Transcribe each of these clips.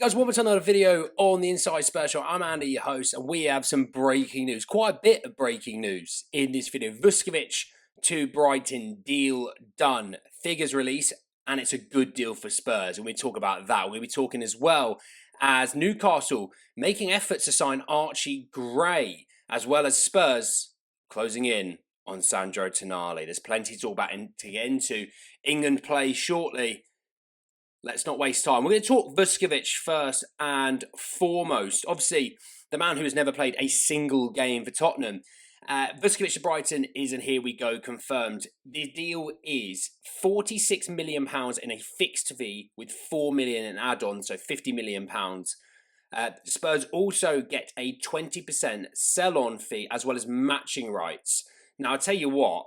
Guys, welcome to another video on the Inside Spurs Show. I'm Andy, your host, and we have some breaking news. Quite a bit of breaking news in this video. Vuskovic to Brighton deal done. Figures release, and it's a good deal for Spurs. And we talk about that. We'll be talking as well as Newcastle making efforts to sign Archie Gray, as well as Spurs closing in on Sandro Tonali. There's plenty to talk about to get into. England play shortly. Let's not waste time. We're going to talk Vuskovic first and foremost. Obviously, the man who has never played a single game for Tottenham. Vuskovic to Brighton is, and here we go, confirmed. The deal is £46 million in a fixed fee with £4 million in add-ons, so £50 million. Spurs also get a 20% sell-on fee as well as matching rights. Now, I'll tell you what,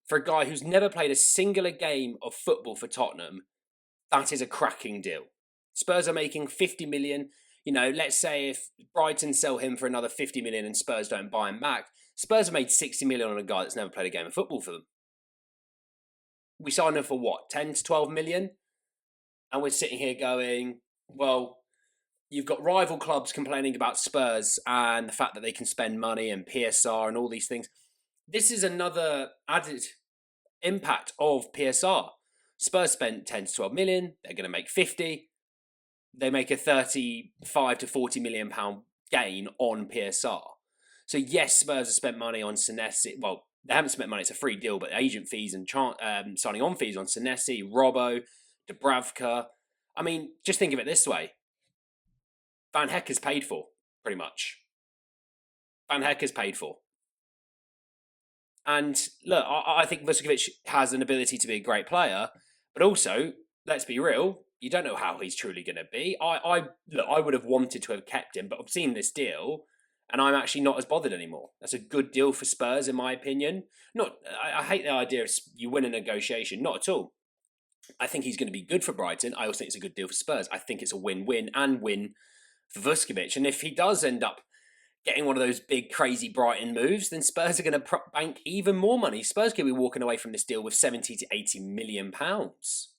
for a guy who's never played a singular game of football for Tottenham, that is a cracking deal. Spurs are making 50 million. You know, let's say if Brighton sell him for another 50 million and Spurs don't buy him back, Spurs have made 60 million on a guy that's never played a game of football for them. We signed him for what, 10 to 12 million? And we're sitting here going, well, you've got rival clubs complaining about Spurs and the fact that they can spend money and PSR and all these things. This is another added impact of PSR. Spurs spent 10 to 12 million. They're going to make 50. They make a 35 to 40 million pound gain on PSR. So yes, Spurs have spent money on Senesi. Well, they haven't spent money. It's a free deal, but agent fees and signing on fees on Senesi, Robbo, Dubravka. I mean, just think of it this way. Van Heck is paid for, pretty much. Van Heck is paid for. And look, I think Vuskovic has an ability to be a great player, but also, let's be real, you don't know how he's truly going to be. I would have wanted to have kept him, but I've seen this deal, and I'm actually not as bothered anymore. That's a good deal for Spurs, in my opinion. I hate the idea of you win a negotiation. Not at all. I think he's going to be good for Brighton. I also think it's a good deal for Spurs. I think it's a win-win and win for Vuskovic. And if he does end up getting one of those big, crazy Brighton moves, then Spurs are going to bank even more money. Spurs could be walking away from this deal with 70 to 80 million pounds.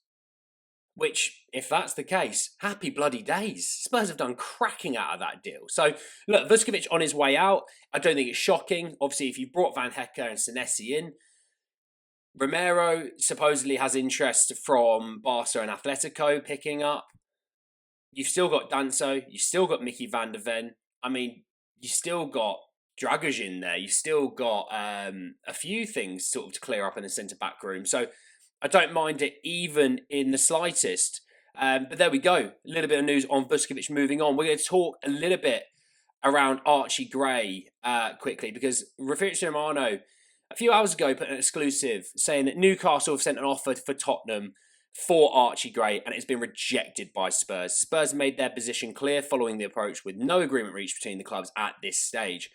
Which, if that's the case, happy bloody days. Spurs have done cracking out of that deal. So, look, Vuskovic on his way out. I don't think it's shocking. Obviously, if you've brought Van Hecke and Senesi in, Romero supposedly has interest from Barca and Atletico picking up. You've still got Danso. You've still got Mickey van der Ven. I mean, you still got Dragos there. You still got a few things sort of to clear up in the centre-back room. So I don't mind it even in the slightest. But there we go. A little bit of news on Vuskovic moving on. We're going to talk a little bit around Archie Gray quickly because Fabrizio Romano a few hours ago put an exclusive saying that Newcastle have sent an offer for Tottenham for Archie Gray, and it's been rejected by Spurs. Spurs made their position clear following the approach with no agreement reached between the clubs at this stage.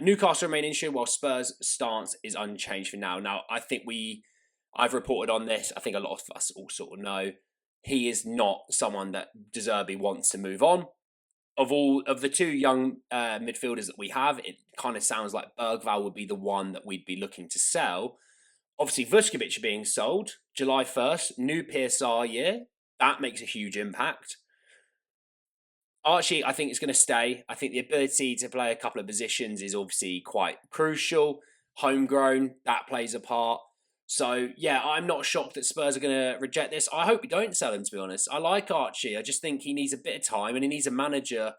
Newcastle remain interested while Spurs' stance is unchanged for now. Now, I think I've reported on this. I think a lot of us all sort of know he is not someone that De Zerbi wants to move on. Of the two young midfielders that we have, it kind of sounds like Bergvall would be the one that we'd be looking to sell. Obviously, Vuskovic being sold July 1st, new PSR year. That makes a huge impact. Archie, I think, is going to stay. I think the ability to play a couple of positions is obviously quite crucial. Homegrown, that plays a part. So, yeah, I'm not shocked that Spurs are going to reject this. I hope we don't sell him, to be honest. I like Archie. I just think he needs a bit of time and he needs a manager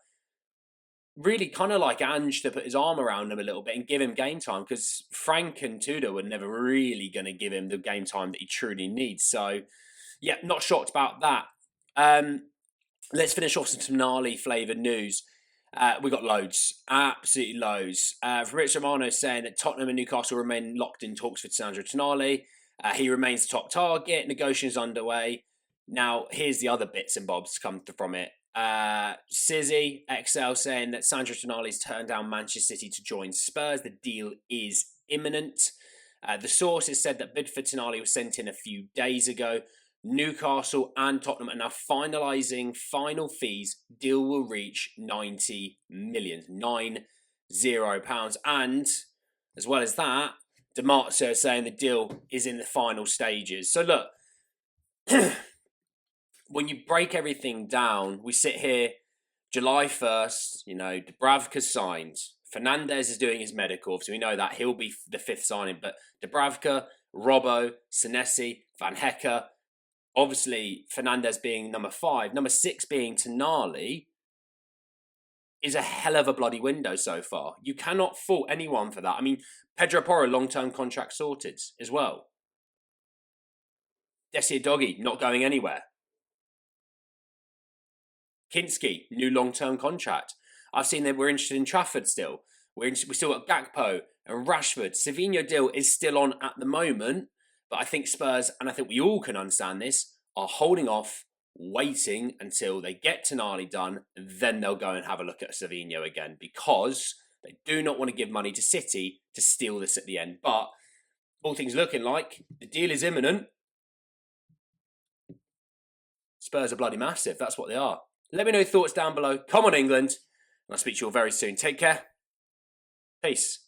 really kind of like Ange to put his arm around him a little bit and give him game time because Frank and Tudor were never really going to give him the game time that he truly needs. So, yeah, not shocked about that. Let's finish off some Tonali flavoured news. We got loads, absolutely loads. Fabrizio Romano saying that Tottenham and Newcastle remain locked in talks with Sandro Tonali. He remains the top target. Negotiations underway. Now, here's the other bits and bobs to come from it. Sizzy XL saying that Sandro Tonali's turned down Manchester City to join Spurs. The deal is imminent. The source has said that bid for Tonali was sent in a few days ago. Newcastle and Tottenham are now finalising final fees. Deal will reach 90 million, £90. And as well as that, DiMarzio is saying the deal is in the final stages. So look, when you break everything down, we sit here July 1st, Dubravka's signed. Fernandez is doing his medical, so we know that he'll be the fifth signing. But Dubravka, Robbo, Senesi, Van Hecke, obviously Fernandez being number 5, number 6 being Tonali, is a hell of a bloody window so far. You cannot fault anyone for that. I mean, Pedro Porro, long-term contract sorted as well. Desir Doggy, not going anywhere. Kinski, new long-term contract. I've seen that we're interested in Trafford still. We still got Gakpo and Rashford. Savinho deal is still on at the moment, but I think Spurs, and I think we all can understand this, are holding off, waiting until they get Tonali done, and then they'll go and have a look at Savinho again, because they do not want to give money to City to steal this at the end. But all things looking like the deal is imminent. Spurs are bloody massive. That's what they are. Let me know your thoughts down below. Come on, England. And I'll speak to you all very soon. Take care. Peace.